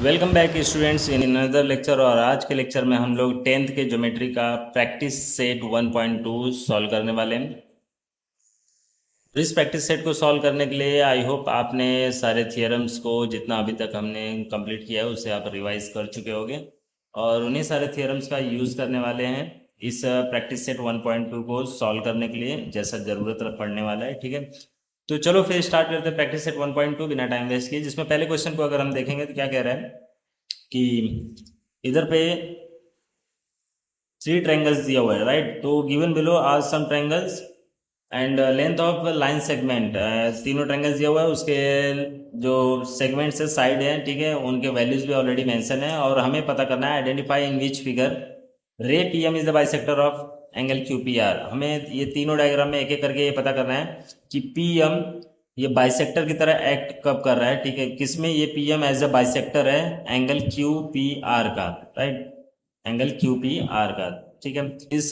Welcome back students in another lecture. और आज के लेक्चर में हम लोग टेंथ के ज्योमेट्री का प्रैक्टिस सेट 1.2 सॉल्व करने वाले हैं। इस प्रैक्टिस सेट को सॉल्व करने के लिए आई होप आपने सारे थियरम्स को जितना अभी तक हमने कंप्लीट किया है उसे आप रिवाइज कर चुके होंगे और उन्हीं सारे थियरम्स का यूज़ करने वाले हैं इस प्रैक्टिस सेट 1.2 को सॉल्व करने के लिए जैसा ज़रूरत पड़ने वाला है। ठीक है, तो चलो फिर स्टार्ट करते हैं प्रैक्टिस सेट 1.2 बिना टाइम वेस्ट किए। जिसमें पहले क्वेश्चन को अगर हम देखेंगे तो क्या कह रहा है कि इधर पे 3 ट्रायंगल्स दिया हुआ है, राइट। तो given below are some triangles and length of line segment, तीनों ट्रायंगल्स दिया हुआ है, उसके जो सेगमेंट्स है साइड है, ठीक है, उनके वैल्यूज भी ऑलरेडी मेंशन है और हमें पता करना है identify in which figure ray P M is the bisector of angle Q P R. हमें ये तीनों डायग्राम में एक एक करके ये पता करना है कि पी एम ये बाइसेक्टर की तरह एक्ट कब कर रहा है, ठीक है, किसमें ये P M as a bisector है एंगल क्यू पी आर का, right, angle Q P R का। ठीक है, इस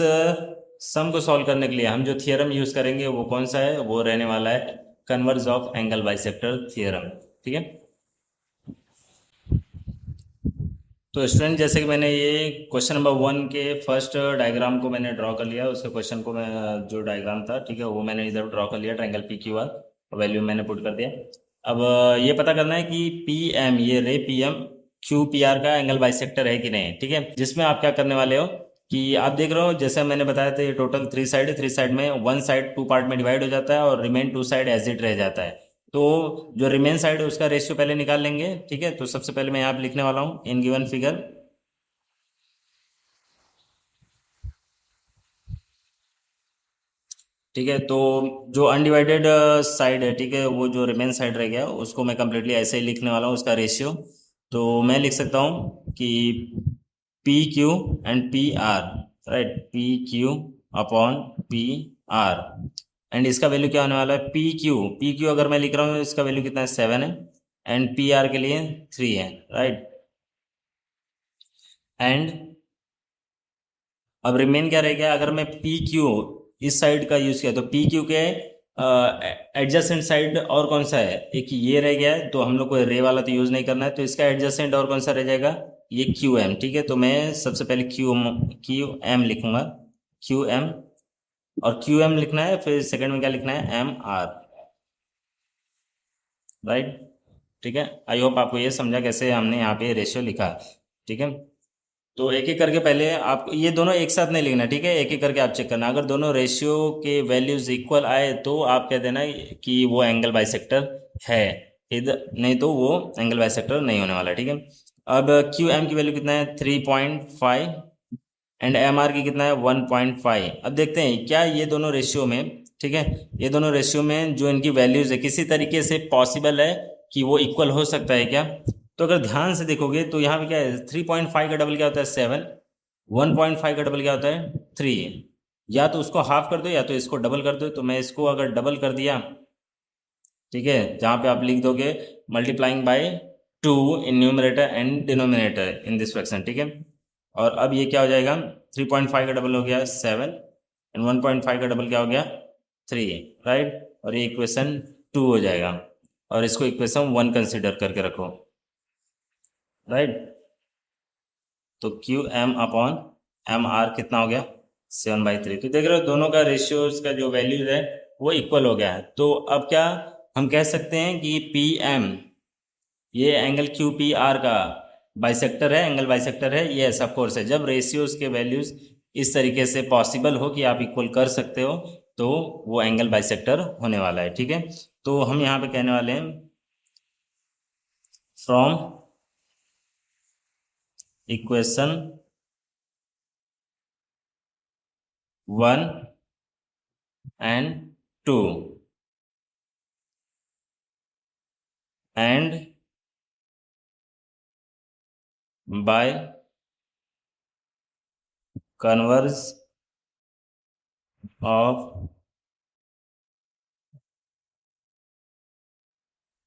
सम को सॉल्व करने के लिए हम जो थियरम यूज करेंगे वो कौन सा है, वो रहने वाला है converge of angle bisector theorem. ठीक है, तो स्टूडेंट जैसे कि मैंने ये क्वेश्चन नंबर 1 के फर्स्ट डायग्राम को मैंने ड्रॉ कर लिया, उसके क्वेश्चन को मैं जो डायग्राम था, ठीक है, वो मैंने इधर ड्रॉ कर लिया, triangle P Q R value मैंने पुट कर दिया। अब ये पता करना है कि पी एम ये ray P M Q P R का एंगल बाइसेक्टर है कि नहीं। ठीक है, जिसमें आप क्या करने वाले हो कि आप देख रहे हो जैसे मैंने बताया था ये टोटल 3 साइड है, 3 साइड में वन साइड 2 पार्ट में डिवाइड हो जाता है और रिमेन 2 साइड एज इट रह जाता है। तो जो रिमेन साइड है उसका रेशियो पहले निकाल लेंगे। ठीक है, तो सबसे पहले मैं यहाँ पे लिखने वाला हूँ इन गिवन फिगर, ठीक है, तो जो अनडिवाइडेड साइड है, ठीक है, वो जो रिमेन साइड रह गया उसको मैं कंप्लीटली ऐसे ही लिखने वाला हूँ उसका रेशियो। तो मैं लिख सकता हूँ कि P Q and P R, right, P Q upon P are and इसका वैल्यू क्या होने वाला है, पी क्यू अगर मैं लिख रहा हूँ इसका वैल्यू कितना है 7 है एंड पी आर के लिए 3 है, राइट। एंड अब रिमेन क्या रह गया, अगर मैं पी क्यू इस साइड का यूज किया तो पी क्यू के एडजेसेंट साइड और कौन सा है, एक ये रह गया है, तो हम लोग को रे वाला तो यूज नहीं करना है, तो इसका एडजेसेंट और कौन सा रह जाएगा, ये क्यू एम। ठीक है, तो मैं सबसे पहले क्यू एम लिखूंगा, क्यू एम, और क्यू एम लिखना है, फिर सेकंड में क्या लिखना है, एम आर, राइट। ठीक है, आई होप आपको ये समझा कैसे हमने यहाँ पे रेशियो लिखा। ठीक है, तो एक एक करके पहले आप ये दोनों एक साथ नहीं लिखना, ठीक है, एक एक करके आप चेक करना, अगर दोनों रेशियो के वैल्यूज इक्वल आए तो आप कह देना कि वो एंगल बाइसेक्टर है, इधर नहीं तो वो एंगल बाइसेक्टर नहीं होने वाला। ठीक है, अब क्यू एम की वैल्यू कितना है 3.5 एंड एम आर की कितना है 1.5। अब देखते हैं क्या ये दोनों रेशियो में, ठीक है, ये दोनों रेशियो में जो इनकी वैल्यूज है किसी तरीके से पॉसिबल है कि वो इक्वल हो सकता है क्या। तो अगर ध्यान से देखोगे तो यहाँ पे क्या है, 3.5 का डबल क्या होता है 7, 1.5 का डबल क्या होता है 3। या तो उसको हाफ कर दो या तो इसको डबल कर दो, तो मैं इसको अगर डबल कर दिया, ठीक है, जहाँ पे आप लिख दोगे multiplying by 2 in numerator and denominator in this fraction. ठीक है, और अब ये क्या हो जाएगा, 3.5 का डबल हो गया 7 एंड 1.5 का डबल क्या हो गया 3, राइट, और ये इक्वेशन 2 हो जाएगा और इसको इक्वेशन 1 कंसिडर करके रखो, राइट। तो Q M upon M R कितना हो गया 7/3। तो देख रहे हो दोनों का रेशियोज का जो वैल्यूज है वो इक्वल हो गया है। तो अब क्या हम कह सकते हैं कि पी एम ये एंगल क्यू पी आर का बाइसेक्टर है, एंगल बाइसेक्टर है, यस ऑफ कोर्स है। जब रेशियोज के वैल्यूज इस तरीके से पॉसिबल हो कि आप इक्वल कर सकते हो तो वो एंगल बाइसेक्टर होने वाला है। ठीक है, तो हम यहाँ पे कहने वाले हैं from equation 1 and 2 and by converse of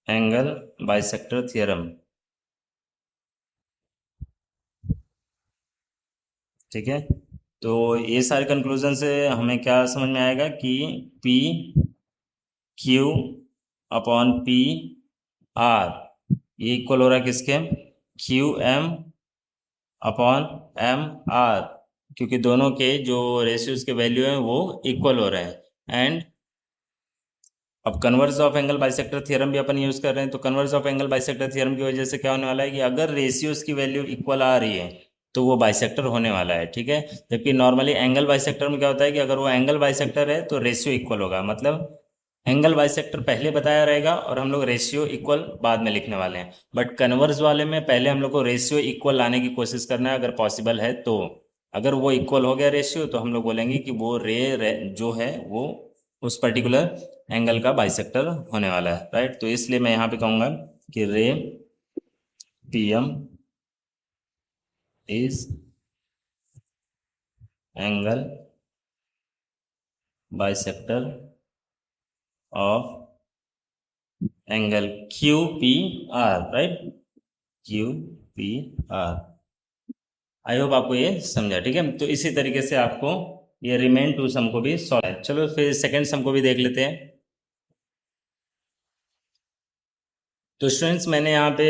angle bisector theorem. ठीक है, तो ये सारे कंक्लूजन से हमें क्या समझ में आएगा कि P Q upon P R ये इक्वल हो रहा है किसके, Q M upon M R, क्योंकि दोनों के जो रेशियोज के वैल्यू हैं वो इक्वल हो रहे हैं। एंड अब converse of angle bisector theorem भी अपन यूज कर रहे हैं, तो converse of angle bisector theorem की वजह से क्या होने वाला है कि अगर रेशियोज की वैल्यू इक्वल आ रही है तो वो बाइसेक्टर होने वाला है, ठीक है। जबकि नॉर्मली एंगल बाइसेक्टर में क्या होता है कि अगर वो एंगल बाइसेक्टर है तो रेशियो इक्वल होगा, मतलब एंगल बाइसेक्टर पहले बताया रहेगा और हम लोग रेशियो इक्वल बाद में लिखने वाले हैं। बट कन्वर्स वाले में पहले हम लोग को रेशियो इक्वल लाने की कोशिश करना है अगर पॉसिबल है तो। अगर वो इक्वल हो गया रेशियो तो हम लोग बोलेंगे कि वो रे जो है वो उस पर्टिकुलर एंगल का बाइसेक्टर होने वाला है, राइट। तो इसलिए मैं यहाँ पे कहूँगा कि ray P M is angle bisector of angle Q P R, right, Q P R. I hope आपको ये समझा, ठीक है। तो इसी तरीके से आपको ये रिमेन टू सम को भी सॉल्व है। चलो फिर सेकंड सम को भी देख लेते हैं। तो स्टूडेंट्स मैंने यहाँ पे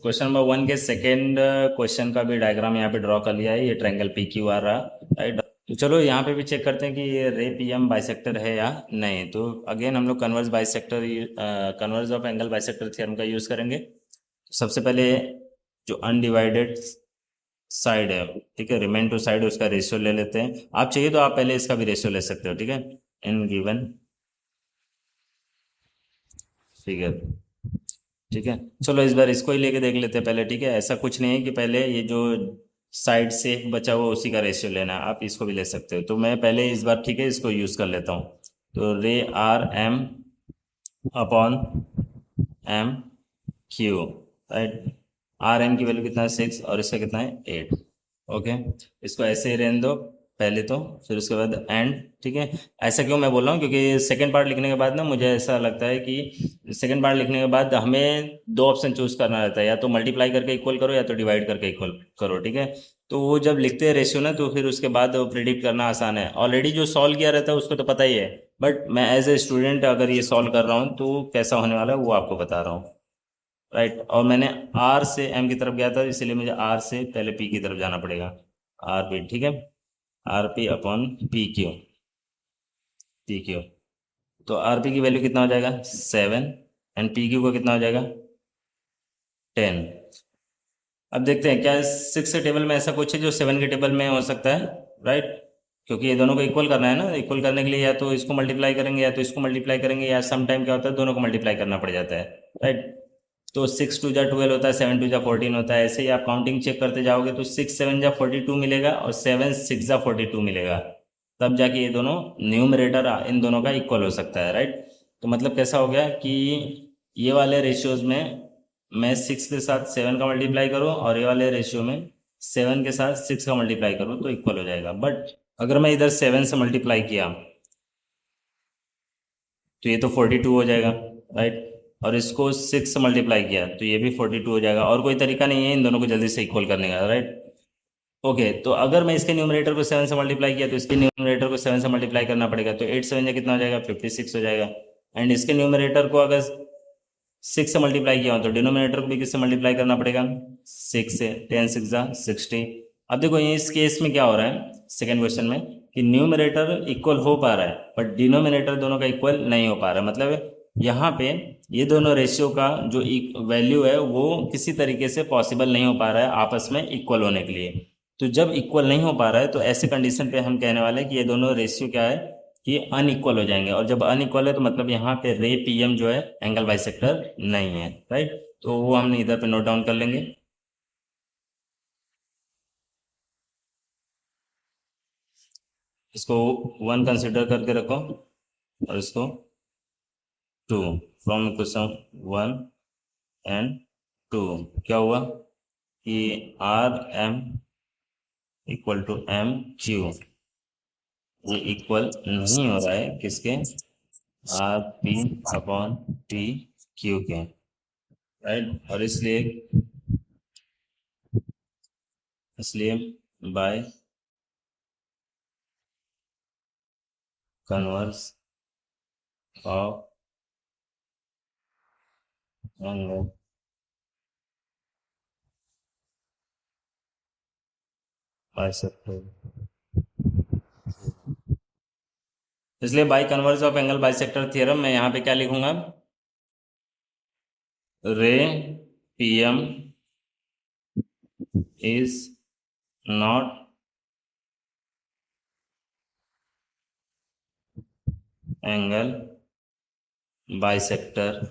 क्वेश्चन नंबर 1 के सेकंड क्वेश्चन का भी डायग्राम यहाँ पे ड्रॉ कर लिया है। ये ट्रायंगल पी क्यू आर रहा, राइट। तो चलो यहाँ पे भी चेक करते हैं कि ये रे पी एम बाइसेक्टर है या नहीं। तो अगेन हम लोग converse of angle bisector theorem का यूज़ करेंगे। सबसे पहले जो अनडिवाइडेड साइड है, ठीक है, रिमेन टू साइड, उसका रेशियो ले लेते हैं। आप चाहिए तो आप पहले इसका भी रेशियो ले सकते हो, ठीक है, इन गिवन फिगर, ठीक है। चलो इस बार इसको ही लेके देख लेते हैं पहले, ठीक है। ऐसा कुछ नहीं है कि पहले ये जो साइड से बचा हुआ उसी का रेशियो लेना है, आप इसको भी ले सकते हो। तो मैं पहले इस बार, ठीक है, इसको यूज़ कर लेता हूँ। तो ray R M upon M Q, right. R M की वैल्यू कितना है 6 और इसका कितना है 8। ओके, इसको ऐसे ही रहने दो पहले तो, फिर उसके बाद एंड, ठीक है। ऐसा क्यों मैं बोल रहा हूँ, क्योंकि सेकंड पार्ट लिखने के बाद ना मुझे ऐसा लगता है कि सेकंड पार्ट लिखने के बाद हमें दो ऑप्शन चूज करना रहता है, या तो मल्टीप्लाई करके इक्वल करो या तो डिवाइड करके इक्वल करो, ठीक है। तो वो जब लिखते हैं रेशियो ना तो फिर उसके बाद प्रिडिक्ट करना आसान है। ऑलरेडी जो सॉल्व किया रहता है उसको तो पता ही है, बट मैं एज ए स्टूडेंट अगर ये सॉल्व कर रहा हूँ तो कैसा होने वाला है वो आपको बता रहा हूँ, राइट। और मैंने आर से एम की तरफ गया था, इसलिए मुझे आर से पहले पी की तरफ जाना पड़ेगा, आर पी, ठीक है। Are P upon P Q, P Q. तो आर पी की वैल्यू कितना हो जाएगा 7 एंड पी क्यू का कितना हो जाएगा 10। अब देखते हैं क्या 6 के टेबल में ऐसा कुछ है जो 7 के टेबल में हो सकता है, राइट। क्योंकि ये दोनों को इक्वल करना है ना, इक्वल करने के लिए या तो इसको मल्टीप्लाई करेंगे या तो इसको मल्टीप्लाई करेंगे, या सम टाइम क्या होता है दोनों को मल्टीप्लाई करना पड़ जाता है, राइट। तो 6 टू जा 12 होता है, 7 टू जा 14 होता है। ऐसे ही आप काउंटिंग चेक करते जाओगे तो 6 7 जा 42 मिलेगा और 7 6 जा 42 मिलेगा। तब जाके ये दोनों न्यूमरेटर इन दोनों का इक्वल हो सकता है, राइट। तो मतलब कैसा हो गया कि ये वाले रेशियोज में मैं 6 के साथ 7 का मल्टीप्लाई करूँ और ये वाले रेशियो में 7 के साथ 6 का मल्टीप्लाई करूँ तो इक्वल हो जाएगा। बट अगर मैं इधर 7 से मल्टीप्लाई किया तो ये तो 42 हो जाएगा, राइट। और इसको 6 से मल्टीप्लाई किया तो ये भी 42 हो जाएगा, और कोई तरीका नहीं है इन दोनों को जल्दी से इक्वल करने का, राइट। ओके, तो अगर मैं इसके न्यूमरेटर को 7 से मल्टीप्लाई किया तो इसके न्यूमरेटर को 7 से मल्टीप्लाई करना पड़ेगा, तो 8 7 जा कितना हो जाएगा 56 हो जाएगा। एंड इसके न्यूमरेटर को अगर 6 से मल्टीप्लाई किया हो तो डिनोमिनेटर को भी किससे मल्टीप्लाई करना पड़ेगा 6 से, 10 6 जा 60। अब देखो ये इस केस में क्या हो रहा है सेकेंड क्वेश्चन में कि न्यूमरेटर इक्वल हो पा रहा है बट डिनोमिनेटर दोनों का इक्वल नहीं हो पा रहा है। मतलब यहाँ पे ये दोनों रेशियो का जो वैल्यू है वो किसी तरीके से पॉसिबल नहीं हो पा रहा है आपस में इक्वल होने के लिए। तो जब इक्वल नहीं हो पा रहा है तो ऐसे कंडीशन पे हम कहने वाले हैं कि ये दोनों रेशियो क्या है कि अनइक्वल हो जाएंगे, और जब अनइक्वल है तो मतलब यहाँ पे रे पी एम जो है एंगल बाइसेक्टर नहीं है, राइट। तो वो हमने इधर पे नोट डाउन कर लेंगे। इसको 1 कंसिडर करके रखो और इसको 2, फ्रॉम इक्वेशन 1 एंड 2। क्या हुआ कि R M equal to M Q, ये इक्वल नहीं हो रहा है किसके, R P upon P Q के, राइट। और इसलिए इसलिए by converse of angle bisector, इसलिए by converse of angle bisector theorem मैं यहाँ पे क्या लिखूंगा, ray P M is not angle bisector.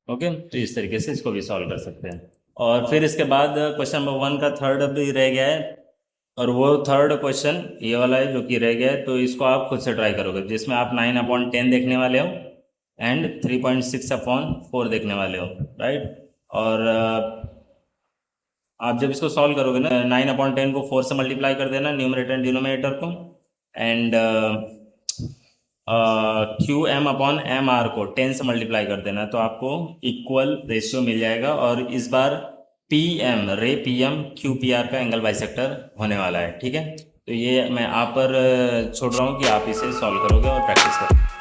Okay, तो इस तरीके से इसको भी सॉल्व कर सकते हैं। और फिर इसके बाद क्वेश्चन नंबर 1 का थर्ड भी रह गया है, और वो थर्ड क्वेश्चन ये वाला है जो कि रह गया है, तो इसको आप खुद से ट्राई करोगे, जिसमें आप 9/10 देखने वाले हो एंड 3.6/4 देखने वाले हो, राइट। और आप जब इसको सॉल्व करोगे ना, 9/10 को 4 से मल्टीप्लाई कर देना, न्यूमरेटर एंड डिनोमिनेटर को, एंड QM/MR को 10 से मल्टीप्लाई कर देना, तो आपको इक्वल रेशियो मिल जाएगा। और इस बार PM रे PM QPR का एंगल बाइसेक्टर होने वाला है, ठीक है। तो ये मैं आप पर छोड़ रहा हूँ कि आप इसे सॉल्व करोगे और प्रैक्टिस करोगे।